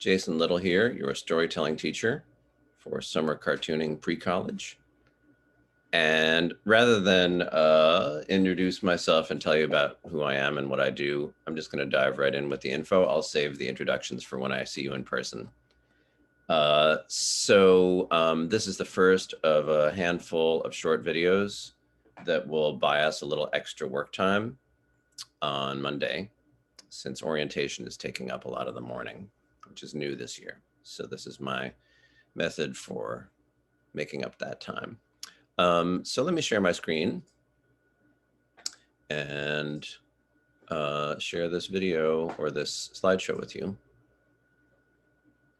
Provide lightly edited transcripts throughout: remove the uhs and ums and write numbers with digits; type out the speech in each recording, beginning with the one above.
Jason Little here, your storytelling teacher for summer cartooning pre-college. And rather than introduce myself and tell you about who I am and what I do, I'm just going to dive right in with the info. I'll save the introductions for when I see you in person. This is the first of a handful of short videos that will buy us a little extra work time on Monday, since orientation is taking up a lot of the morning, which is new this year. So this is my method for making up that time. So let me share my screen and share this video or this slideshow with you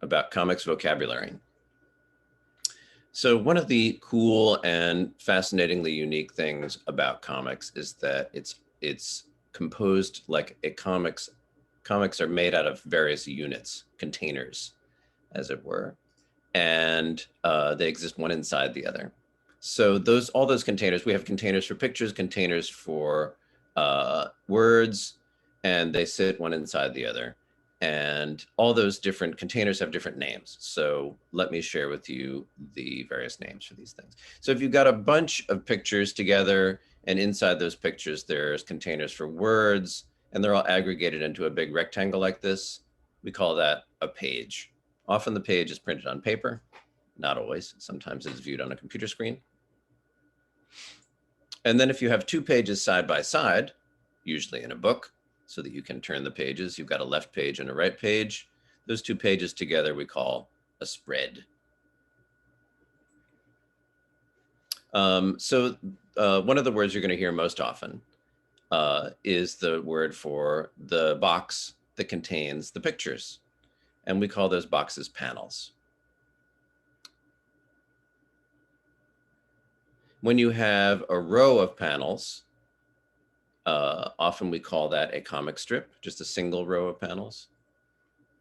about comics vocabulary. So one of the cool and fascinatingly unique things about comics is that it's composed like a comics. Comics are made out of various units, containers, as it were, and they exist one inside the other. So all those containers, we have containers for pictures, containers for words, and they sit one inside the other. And all those different containers have different names. So let me share with you the various names for these things. So if you've got a bunch of pictures together, and inside those pictures, there's containers for words, and they're all aggregated into a big rectangle like this, we call that a page. Often the page is printed on paper, not always. Sometimes it's viewed on a computer screen. And then if you have two pages side by side, usually in a book, so that you can turn the pages, you've got a left page and a right page. Those two pages together we call a spread. One of the words you're going to hear most often is the word for the box that contains the pictures. And we call those boxes panels. When you have a row of panels, often we call that a comic strip, just a single row of panels.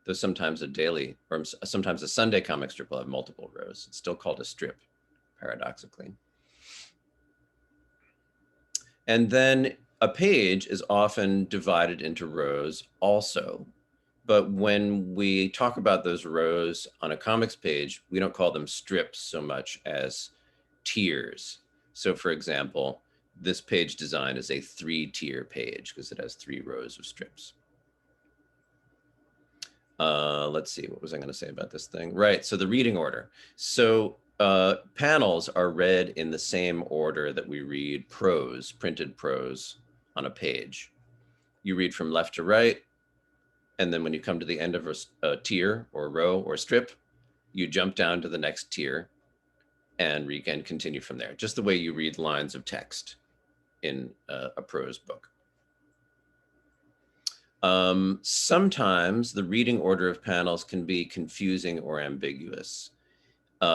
Though sometimes a daily, or sometimes a Sunday comic strip will have multiple rows. It's still called a strip, paradoxically. And then a page is often divided into rows also. But when we talk about those rows on a comics page, we don't call them strips so much as tiers. So for example, this page design is a 3-tier page because it has 3 rows of strips. Let's see, what was I going to say about this thing? Right, so the reading order. So panels are read in the same order that we read prose, printed prose on a page. You read from left to right, and then when you come to the end of a tier or row or strip, you jump down to the next tier and continue from there, just the way you read lines of text in a prose book. Sometimes the reading order of panels can be confusing or ambiguous.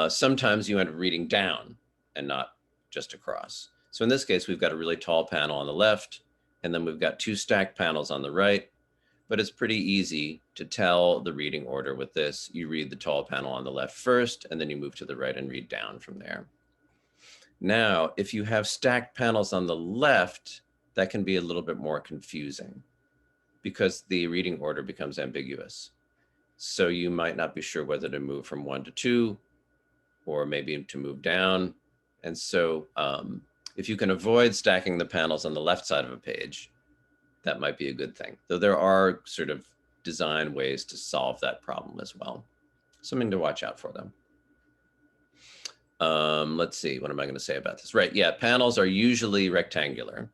Sometimes you end up reading down and not just across. So in this case, we've got a really tall panel on the left, and then we've got 2 stacked panels on the right, but it's pretty easy to tell the reading order with this. You read the tall panel on the left first, and then you move to the right and read down from there. Now, if you have stacked panels on the left, that can be a little bit more confusing because the reading order becomes ambiguous. So you might not be sure whether to move from 1 to 2 or maybe to move down. And so if you can avoid stacking the panels on the left side of a page, that might be a good thing. Though there are sort of design ways to solve that problem as well. Something to watch out for them. Let's see, what am I going to say about this? Right, yeah, panels are usually rectangular,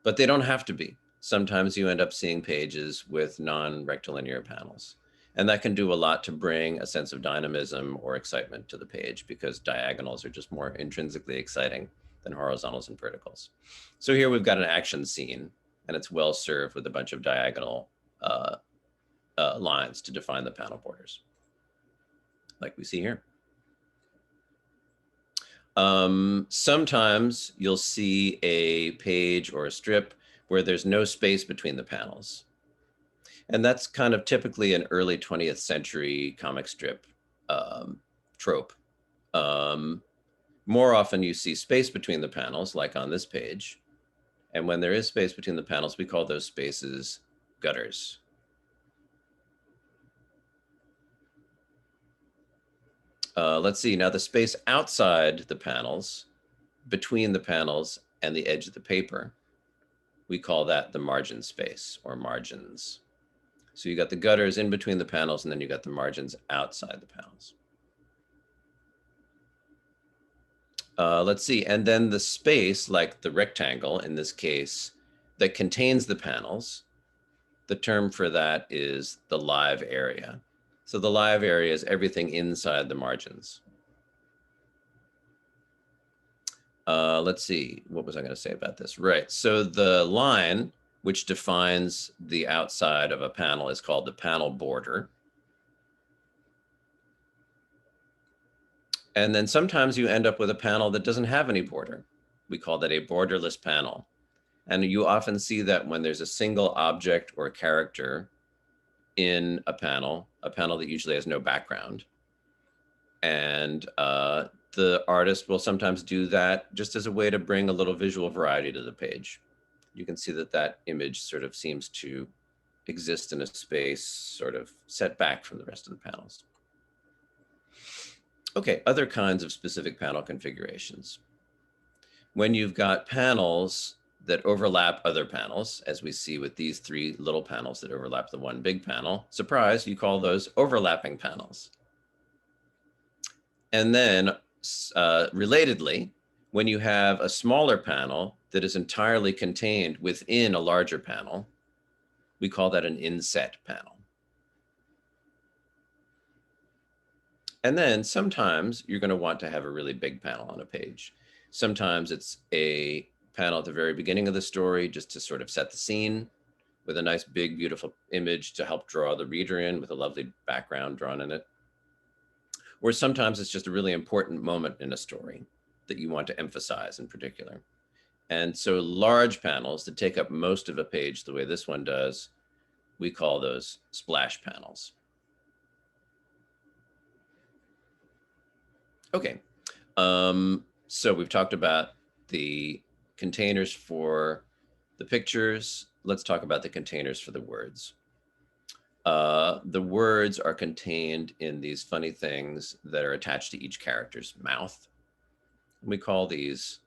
but they don't have to be. Sometimes you end up seeing pages with non-rectilinear panels. And that can do a lot to bring a sense of dynamism or excitement to the page because diagonals are just more intrinsically exciting than horizontals and verticals. So here we've got an action scene, and it's well served with a bunch of diagonal lines to define the panel borders, like we see here. Sometimes you'll see a page or a strip where there's no space between the panels. And that's kind of typically an early 20th century comic strip trope. More often you see space between the panels, like on this page. And when there is space between the panels, we call those spaces gutters. Let's see, now the space outside the panels, between the panels and the edge of the paper, we call that the margin space or margins. So you got the gutters in between the panels, and then you got the margins outside the panels. Let's see, and then the space, like the rectangle in this case, that contains the panels, the term for that is the live area. So the live area is everything inside the margins. Let's see, what was I going to say about this? Right, so the line which defines the outside of a panel is called the panel border. And then sometimes you end up with a panel that doesn't have any border. We call that a borderless panel. And you often see that when there's a single object or character in a panel that usually has no background. And the artist will sometimes do that just as a way to bring a little visual variety to the page. You can see that that image sort of seems to exist in a space sort of set back from the rest of the panels. Okay, other kinds of specific panel configurations. When you've got panels that overlap other panels, as we see with these three little panels that overlap the one big panel, surprise, you call those overlapping panels. And then relatedly, when you have a smaller panel that is entirely contained within a larger panel, we call that an inset panel. And then sometimes you're going to want to have a really big panel on a page. Sometimes it's a panel at the very beginning of the story just to sort of set the scene with a nice big beautiful image to help draw the reader in with a lovely background drawn in it. Or sometimes it's just a really important moment in a story that you want to emphasize in particular. And so large panels that take up most of a page the way this one does, we call those splash panels. Okay, so we've talked about the containers for the pictures. Let's talk about the containers for the words. The words are contained in these funny things that are attached to each character's mouth. We call these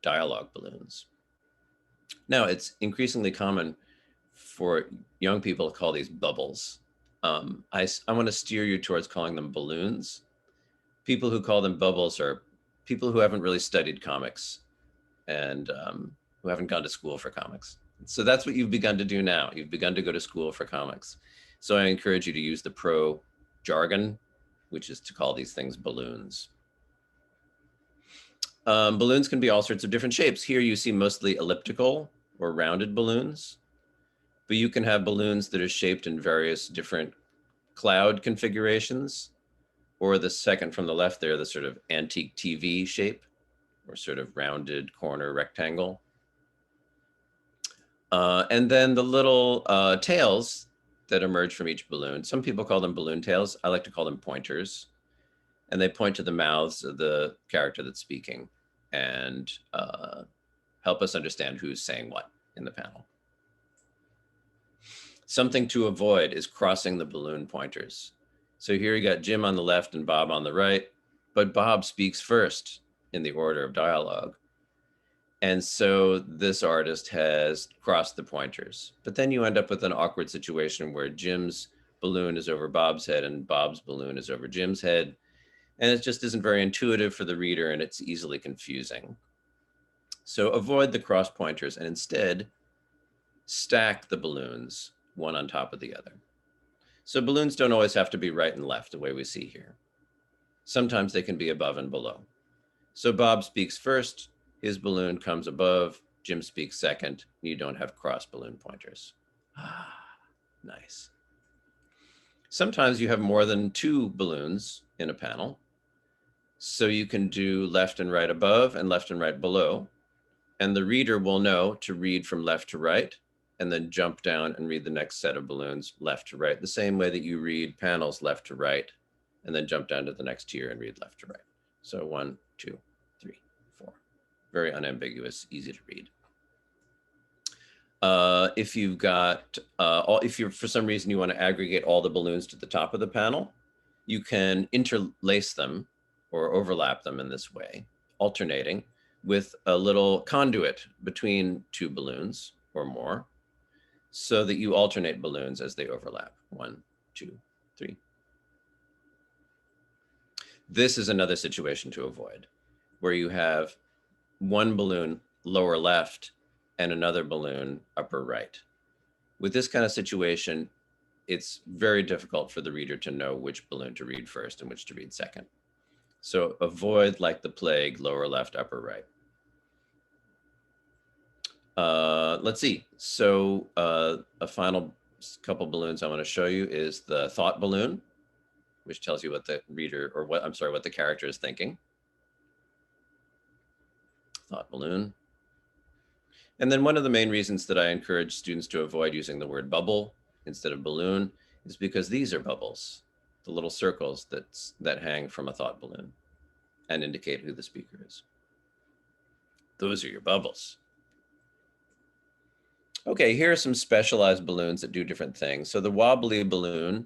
dialogue balloons. Now, it's increasingly common for young people to call these bubbles. I want to steer you towards calling them balloons. People who call them bubbles are people who haven't really studied comics and who haven't gone to school for comics. So that's what you've begun to do now. You've begun to go to school for comics. So I encourage you to use the pro jargon, which is to call these things balloons. Balloons can be all sorts of different shapes. Here you see mostly elliptical or rounded balloons, but you can have balloons that are shaped in various different cloud configurations, or the second from the left there, the sort of antique TV shape, or sort of rounded corner rectangle. And then the little tails that emerge from each balloon. Some people call them balloon tails. I like to call them pointers. And they point to the mouths of the character that's speaking and help us understand who's saying what in the panel. Something to avoid is crossing the balloon pointers. So here you got Jim on the left and Bob on the right, but Bob speaks first in the order of dialogue. And so this artist has crossed the pointers, but then you end up with an awkward situation where Jim's balloon is over Bob's head and Bob's balloon is over Jim's head. And it just isn't very intuitive for the reader and it's easily confusing. So avoid the cross pointers and instead stack the balloons one on top of the other. So balloons don't always have to be right and left the way we see here. Sometimes they can be above and below. So Bob speaks first, his balloon comes above, Jim speaks second, you don't have cross balloon pointers. Ah, nice. Sometimes you have more than two balloons in a panel. So you can do left and right above and left and right below. And the reader will know to read from left to right and then jump down and read the next set of balloons left to right, the same way that you read panels left to right and then jump down to the next tier and read left to right. So 1, 2, 3, 4. Very unambiguous, easy to read. If you've got, if you're for some reason you want to aggregate all the balloons to the top of the panel, You can interlace them or overlap them in this way, alternating with a little conduit between two balloons or more, so that you alternate balloons as they overlap. 1, 2, 3. This is another situation to avoid, where you have one balloon lower left and another balloon upper right. With this kind of situation, it's very difficult for the reader to know which balloon to read first and which to read second. So avoid, like the plague, lower left, upper right. Let's see. So a final couple balloons I want to show you is the thought balloon, which tells you what the reader, or what the character is thinking. Thought balloon. And then one of the main reasons that I encourage students to avoid using the word bubble instead of balloon is because these are bubbles, the little circles that hang from a thought balloon and indicate who the speaker is. Those are your bubbles. Okay, here are some specialized balloons that do different things. So the wobbly balloon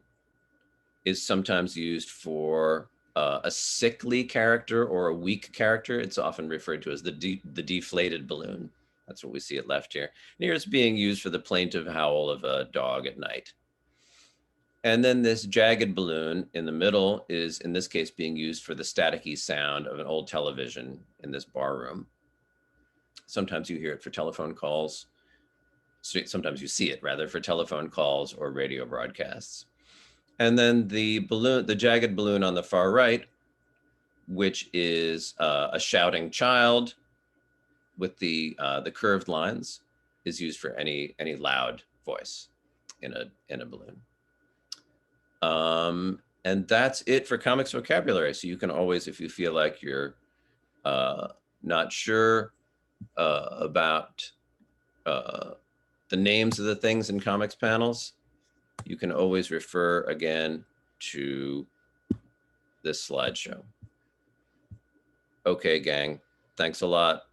is sometimes used for a sickly character or a weak character. It's often referred to as the deflated balloon. That's what we see at left here. And here it's being used for the plaintive howl of a dog at night. And then this jagged balloon in the middle is, in this case, being used for the staticky sound of an old television in this bar room. Sometimes you hear it for telephone calls. Sometimes you see it, rather, for telephone calls or radio broadcasts. And then the balloon, the jagged balloon on the far right, which is a shouting child with the curved lines, is used for any loud voice in a balloon. And that's it for comics vocabulary. So you can always, if you feel like you're not sure about the names of the things in comics panels, you can always refer again to this slideshow. Okay, gang, thanks a lot.